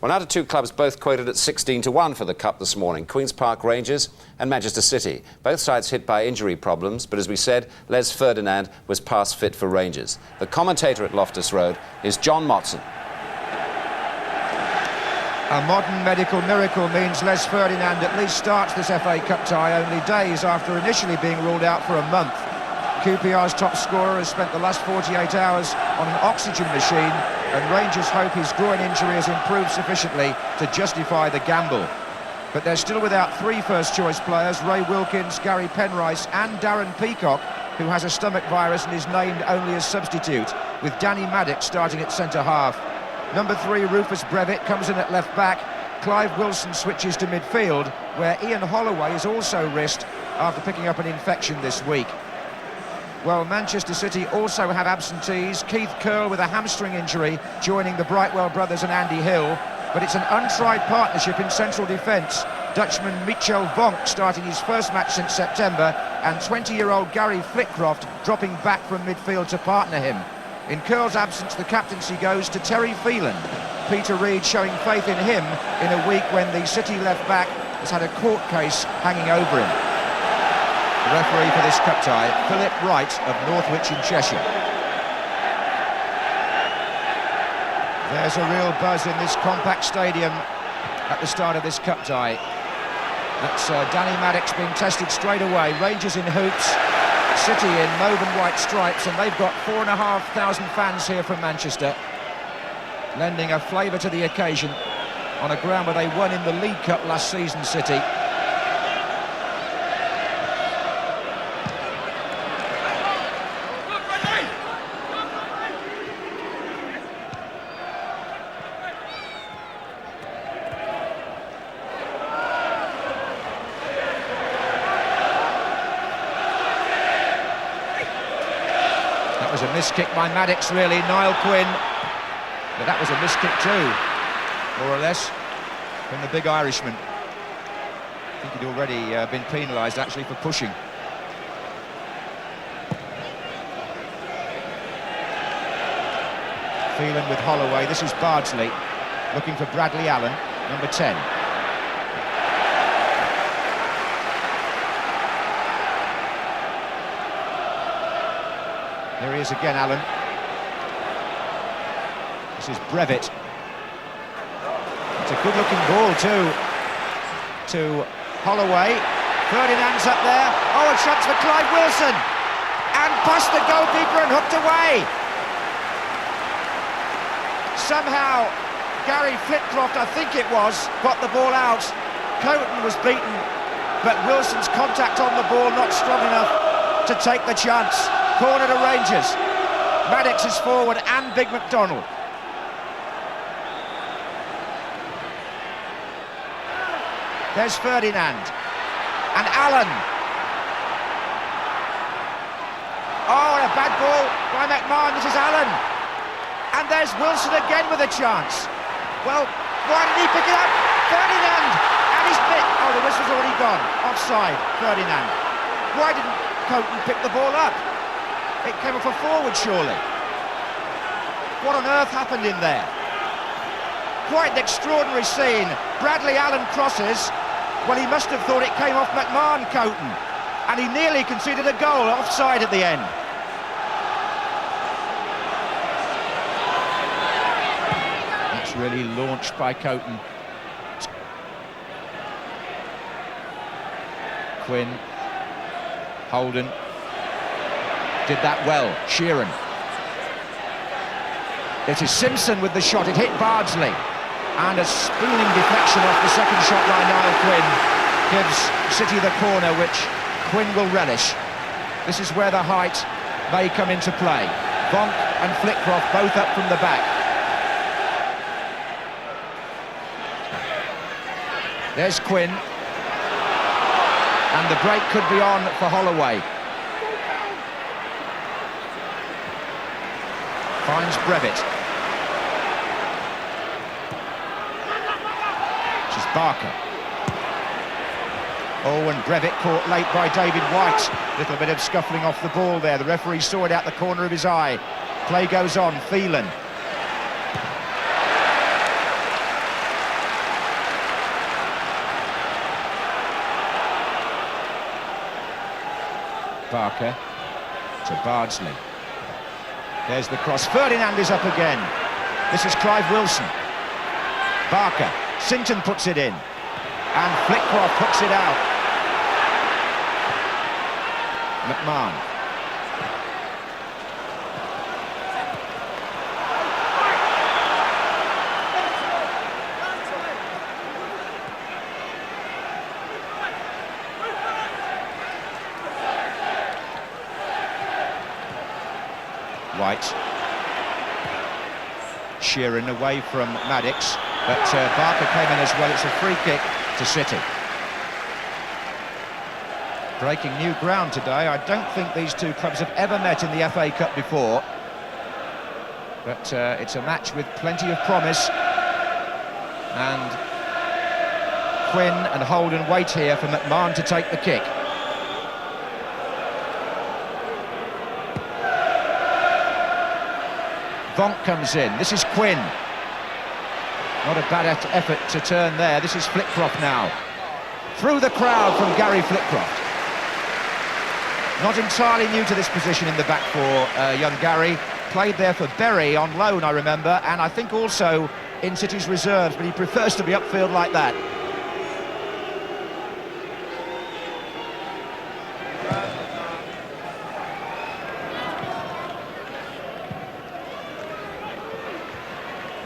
Well, now to two clubs both quoted at 16-1 for the Cup this morning, Queen's Park Rangers and Manchester City. Both sides hit by injury problems, but as we said, Les Ferdinand was past fit for Rangers. The commentator at Loftus Road is John Motson. A modern medical miracle means Les Ferdinand at least starts this FA Cup tie only days after initially being ruled out for a month. QPR's top scorer has spent the last 48 hours on an oxygen machine, and Rangers hope his groin injury has improved sufficiently to justify the gamble. But they're still without three first-choice players, Ray Wilkins, Gary Penrice and Darren Peacock, who has a stomach virus and is named only as substitute, with Danny Maddox starting at centre-half. Number 3, Rufus Brevitt, comes in at left-back. Clive Wilson switches to midfield, where Ian Holloway is also risked after picking up an infection this week. Well, Manchester City also have absentees. Keith Curle with a hamstring injury, joining the Brightwell brothers and Andy Hill. But it's an untried partnership in central defence. Dutchman Michel Vonk starting his first match since September, and 20-year-old Gary Flitcroft dropping back from midfield to partner him. In Curle's absence, the captaincy goes to Terry Phelan. Peter Reid showing faith in him in a week when the City left-back has had a court case hanging over him. The referee for this cup tie, Philip Wright of Northwich in Cheshire. There's a real buzz in this compact stadium at the start of this cup tie. That's Danny Maddox being tested straight away. Rangers in hoops, City in mauve and white stripes, and they've got 4,500 fans here from Manchester, lending a flavour to the occasion on a ground where they won in the League Cup last season, City. That was a miskick by Maddox, really, Niall Quinn. But that was a miskick too, more or less, from the big Irishman. I think he'd already been penalised, actually, for pushing. Phelan with Holloway. This is Bardsley, looking for Bradley Allen, number 10. There he is again, Allen. This is Brevitt. It's a good-looking ball to Holloway. Ferdinand's up there. Oh, a chance for Clive Wilson. And past the goalkeeper and hooked away. Somehow, Gary Flitcroft, I think it was, got the ball out. Coton was beaten, but Wilson's contact on the ball not strong enough to take the chance. Corner to Rangers. Maddox is forward and Big McDonald. There's Ferdinand. And Allen. Oh, and a bad ball by McMahon. This is Allen. And there's Wilson again with a chance. Well, why did he pick it up? Ferdinand! And he's bit. Oh, the whistle's already gone. Offside, Ferdinand. Why didn't Coton pick the ball up? It came off a forward, surely. What on earth happened in there? Quite an extraordinary scene. Bradley Allen crosses. Well, he must have thought it came off McMahon, Coton. And he nearly conceded a goal, offside at the end. That's really launched by Coton. Quinn. Holden. Did that well. Sheeran. It is Simpson with the shot. It hit Bardsley. And a spooning deflection off the second shot by Niall Quinn gives City the corner, which Quinn will relish. This is where the height may come into play. Vonk and Flitcroft both up from the back. There's Quinn. And the break could be on for Holloway. Finds Brevitt. This is Barker. Oh, and Brevitt caught late by David White. Little bit of scuffling off the ball there. The referee saw it out the corner of his eye. Play goes on. Phelan. Barker to Bardsley. There's the cross. Ferdinand is up again. This is Clive Wilson. Barker. Sinton puts it in. And Flitcroft hooks it out. McMahon. White. Sheeran away from Maddox, but Barker came in as well. It's a free kick to City. Breaking new ground today. I don't think these two clubs have ever met in the FA Cup before, but it's a match with plenty of promise. And Quinn and Holden wait here for McMahon to take the kick. Vonk comes in. This is Quinn. Not a bad effort to turn there. This is Flitcroft now. Through the crowd from Gary Flitcroft. Not entirely new to this position in the back for young Gary. Played there for Bury on loan, I remember, and I think also in City's reserves, but he prefers to be upfield like that.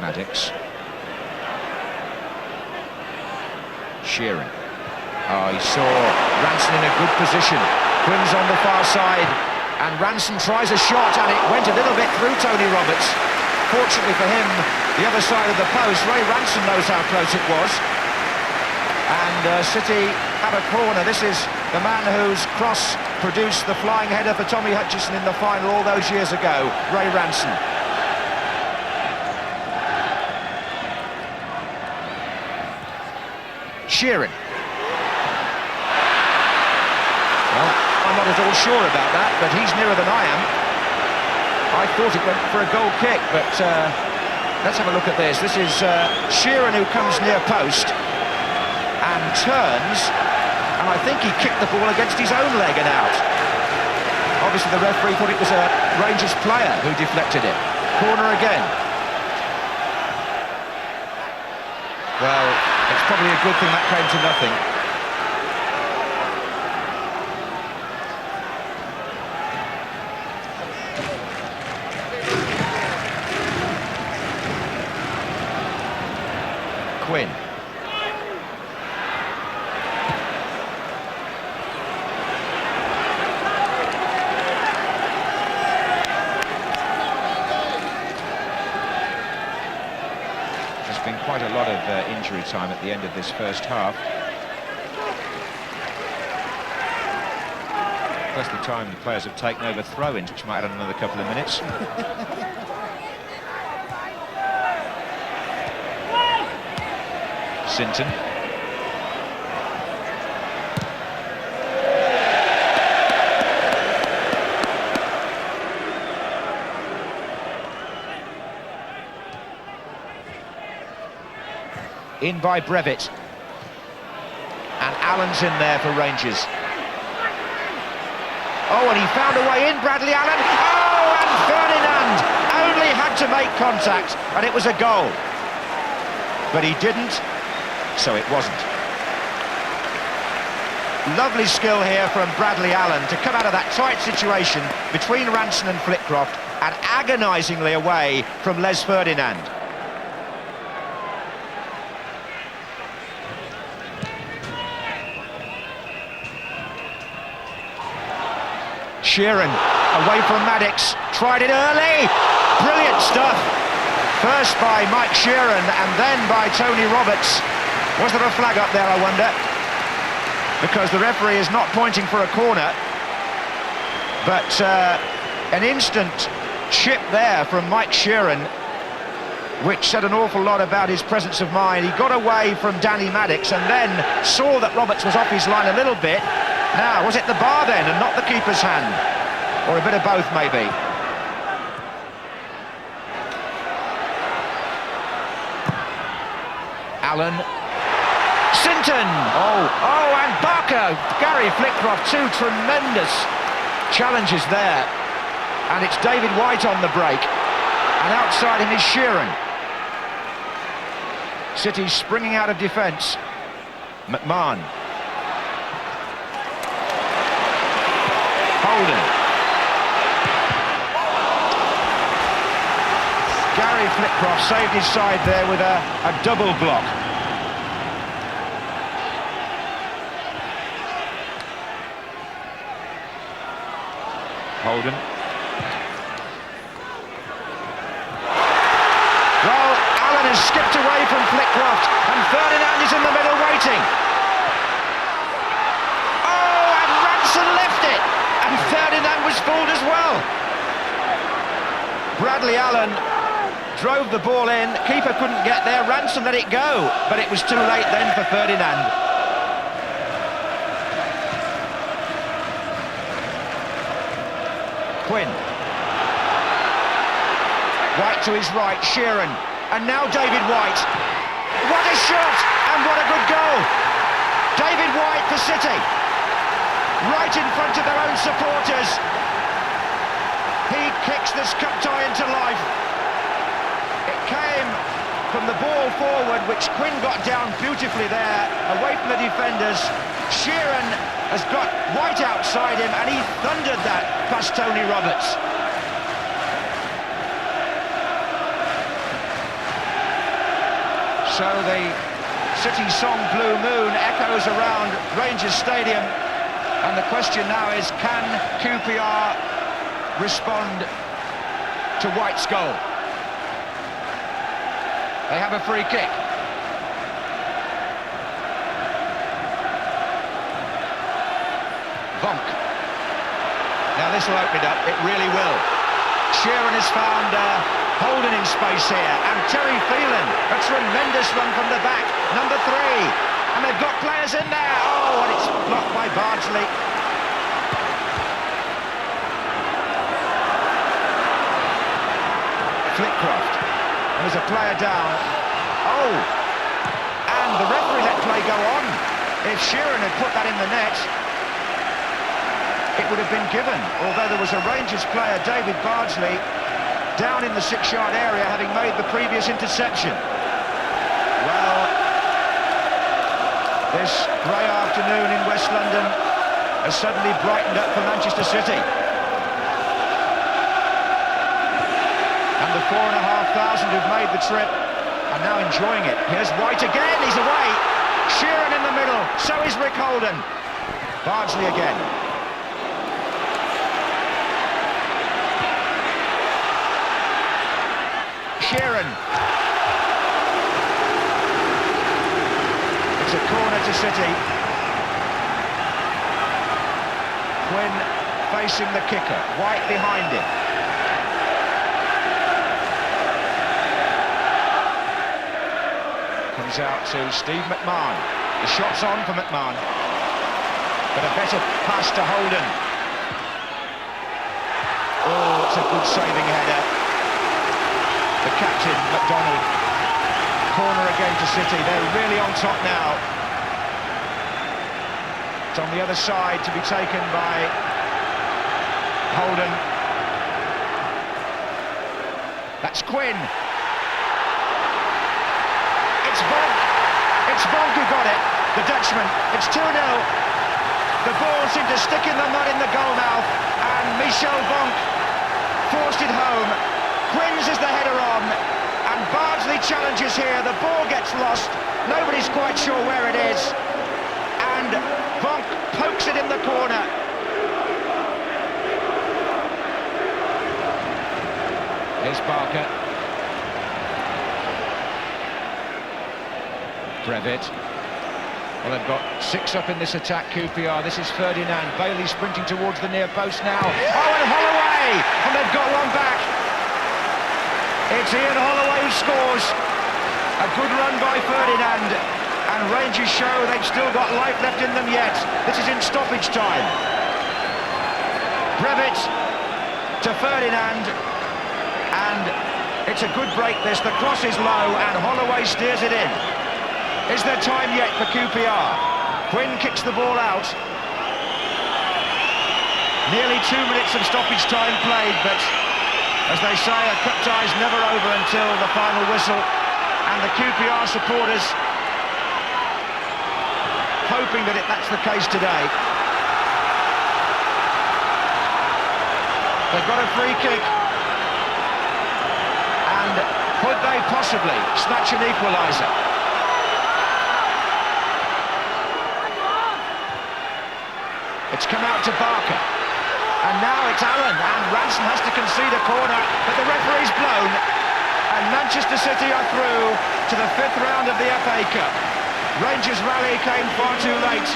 Maddox. Sheeran. Oh, he saw Hansen in a good position. Quinn's on the far side, and Hansen tries a shot, and it went a little bit through Tony Roberts. Fortunately for him, the other side of the post. Ray Hansen knows how close it was. And City have a corner. This is the man whose cross produced the flying header for Tommy Hutchison in the final all those years ago, Ray Hansen. Sheeran. Well, I'm not at all sure about that, but he's nearer than I am. I thought it went for a goal kick, but let's have a look at this. This is Sheeran who comes near post and turns, and I think he kicked the ball against his own leg and out. Obviously the referee thought it was a Rangers player who deflected it. Corner again. Well, it's probably a good thing that came to nothing. Quinn. There's been quite a lot of injury time at the end of this first half. Plus the time the players have taken over throw-ins, which might add another couple of minutes. Sinton. In by Brevitt. And Allen's in there for Rangers. Oh, and he found a way in, Bradley Allen. Oh, and Ferdinand only had to make contact, and it was a goal. But he didn't, so it wasn't. Lovely skill here from Bradley Allen to come out of that tight situation between Hansen and Flitcroft and agonisingly away from Les Ferdinand. Sheeran away from Maddox, tried it early, brilliant stuff. First by Mike Sheeran and then by Tony Roberts. Was there a flag up there, I wonder? Because the referee is not pointing for a corner. But an instant chip there from Mike Sheeran, which said an awful lot about his presence of mind. He got away from Danny Maddox and then saw that Roberts was off his line a little bit. Now, was it the bar then and not the keeper's hand? Or a bit of both, maybe? Allen. Sinton! Oh, and Barker! Gary Flitcroft, two tremendous Challenge is there, and it's David White on the break, and outside him is Sheeran. City springing out of defence. McMahon. Holden. Gary Flitcroft saved his side there with a double block. Holden. Well, Allen has skipped away from Flitcroft, and Ferdinand is in the middle waiting. Oh, and Hansen left it, and Ferdinand was fooled as well. Bradley Allen drove the ball in, keeper couldn't get there, Hansen let it go, but it was too late then for Ferdinand. Quinn. White to his right, Sheeran, and now David White. What a shot, and what a good goal. David White for City, right in front of their own supporters. He kicks this cup tie into life. It came from the ball forward, which Quinn got down beautifully there, away from the defenders. Sheeran has got White outside him, and he thundered that past Tony Roberts. So the City song Blue Moon echoes around Rangers Stadium, and the question now is, can QPR respond to White's goal? They have a free kick. Vonk. Now this will open it up, it really will. Sheeran has found Holden in space here, and Terry Phelan, a tremendous run from the back, number 3, and they've got players in there. Oh, and it's blocked by Bardsley. Flitcroft, there's a player down. Oh, and the referee let play go on. If Sheeran had put that in the net, it would have been given, although there was a Rangers player, David Bardsley, down in the 6-yard area, having made the previous interception. Well, this grey afternoon in West London has suddenly brightened up for Manchester City. And the 4,500 who've made the trip are now enjoying it. Here's White again, he's away. Sheeran in the middle, so is Rick Holden. Bardsley again. Sheeran. It's a corner to City. Quinn facing the kicker, White behind him. Comes out to Steve McMahon. The shot's on for McMahon, but a better pass to Holden. Oh, it's a good saving header. The captain, McDonald. Corner again to City. They're really on top now. It's on the other side to be taken by Holden. That's Quinn. It's Vonk. It's Vonk who got it, the Dutchman. It's 2-0. The ball seemed to stick in the mud in the goal mouth, and Michel Vonk forced it home. Quinn's is the header on, and Bardsley challenges here. The ball gets lost, nobody's quite sure where it is, and Vonk pokes it in the corner. Here's Barker. Brevitt. Well, they've got 6 up in this attack, QPR. This is Ferdinand. Bailey sprinting towards the near post now. Oh, and Holloway! And they've got one back. It's Ian Holloway who scores. A good run by Ferdinand, and Rangers show they've still got life left in them yet. This is in stoppage time. Brevitt to Ferdinand, and it's a good break this. The cross is low, and Holloway steers it in. Is there time yet for QPR? Quinn kicks the ball out. Nearly 2 minutes of stoppage time played, but as they say, a cup tie is never over until the final whistle, and the QPR supporters hoping that that's the case today. They've got a free kick, and could they possibly snatch an equaliser? It's come out to Barker, and now it's Allen, and Hansen has to concede a corner, but the referee's blown, and Manchester City are through to the 5th round of the FA Cup. Rangers' rally came far too late.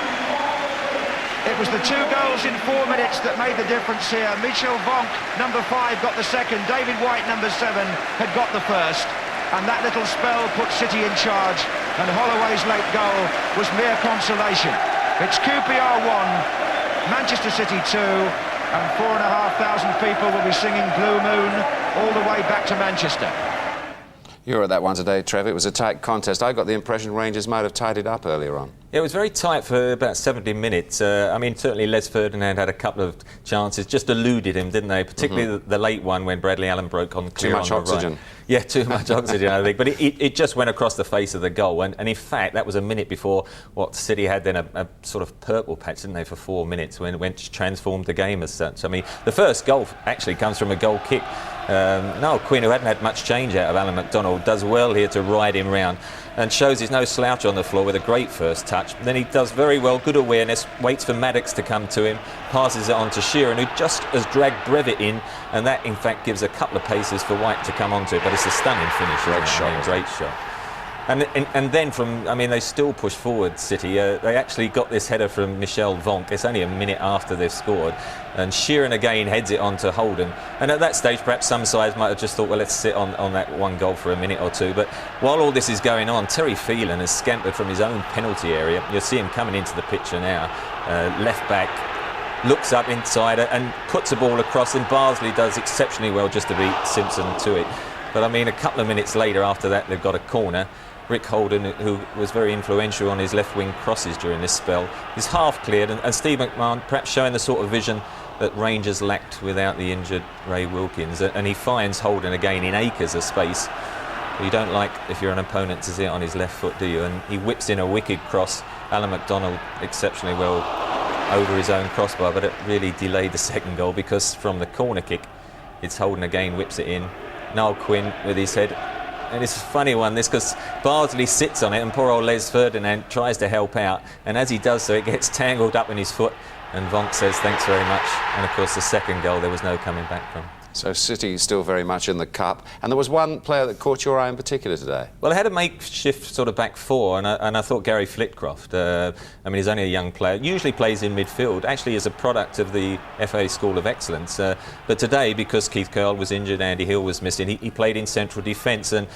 It was the 2 goals in 4 minutes that made the difference here. Michel Vonk, number 5, got the second. David White, number 7, had got the first. And that little spell put City in charge, and Holloway's late goal was mere consolation. It's QPR 1, Manchester City 2, and 4,500 people will be singing Blue Moon all the way back to Manchester. You were at that one today, Trevor. It was a tight contest. I got the impression Rangers might have tied it up earlier on. It was very tight for about 70 minutes. I mean, certainly Les Ferdinand had a couple of chances, just eluded him, didn't they? Particularly the late one when Bradley Allen broke on clear on the right. Too much oxygen. Yeah, too much oxygen, I think. But it just went across the face of the goal. And in fact, that was a minute before what City had then a sort of purple patch, didn't they, for 4 minutes, when it went to transform the game as such. I mean, the first goal actually comes from a goal kick. Noel Quinn, who hadn't had much change out of Alan McDonald, does well here to ride him round and shows he's no slouch on the floor with a great first touch. Then he does very well, good awareness, waits for Maddox to come to him, passes it on to Sheeran, who just has dragged Brevitt in, and that in fact gives a couple of paces for White to come onto it, but it's a stunning finish. Great shot. And then they still push forward, City. They actually got this header from Michel Vonk. It's only a minute after they've scored. And Sheeran again heads it on to Holden. And at that stage, perhaps some sides might have just thought, well, let's sit on that one goal for a minute or two. But while all this is going on, Terry Phelan has scampered from his own penalty area. You'll see him coming into the picture now. Left back, looks up inside and puts a ball across. And Barnsley does exceptionally well just to beat Simpson to it. But I mean, a couple of minutes later after that, they've got a corner. Rick Holden, who was very influential on his left-wing crosses during this spell, is half cleared, and Steve McMahon perhaps showing the sort of vision that Rangers lacked without the injured Ray Wilkins, and he finds Holden again in acres of space. You don't like, if you're an opponent, to see it on his left foot, do you? And he whips in a wicked cross. Alan McDonald exceptionally well over his own crossbar, but it really delayed the second goal, because from the corner kick, it's Holden again, whips it in. Noel Quinn with his head. And it's a funny one, this, because Bardsley sits on it and poor old Les Ferdinand tries to help out, and as he does so it gets tangled up in his foot, and Vonk says thanks very much, and of course the second goal there was no coming back from. So City still very much in the cup, and there was one player that caught your eye in particular today. Well, I had a makeshift sort of back four, and I thought Gary Flitcroft, I mean, he's only a young player, usually plays in midfield, actually is a product of the FA School of Excellence, but today, because Keith Curle was injured, Andy Hill was missing, he played in central defence, and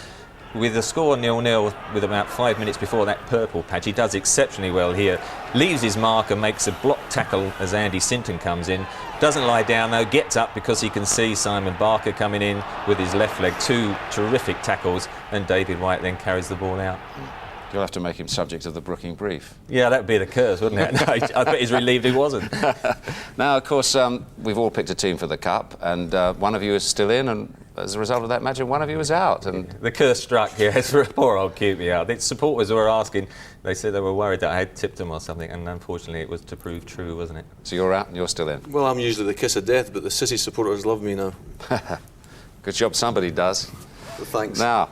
with the score 0-0 with about 5 minutes before that purple patch, he does exceptionally well here. Leaves his mark and makes a block tackle as Andy Sinton comes in. Doesn't lie down though, gets up because he can see Simon Barker coming in with his left leg. 2 terrific tackles, and David White then carries the ball out. You'll have to make him subject of the Brooking brief. Yeah, that would be the curse, wouldn't it? No, I bet he's relieved he wasn't. Now, of course, we've all picked a team for the Cup, and one of you is still in, and as a result of that match, one of you is out. And the curse struck here for poor old QPR. The supporters were asking, they said they were worried that I had tipped them or something, and unfortunately it was to prove true, wasn't it? So you're out and you're still in? Well, I'm usually the kiss of death, but the City supporters love me now. Good job somebody does. Well, thanks. Now,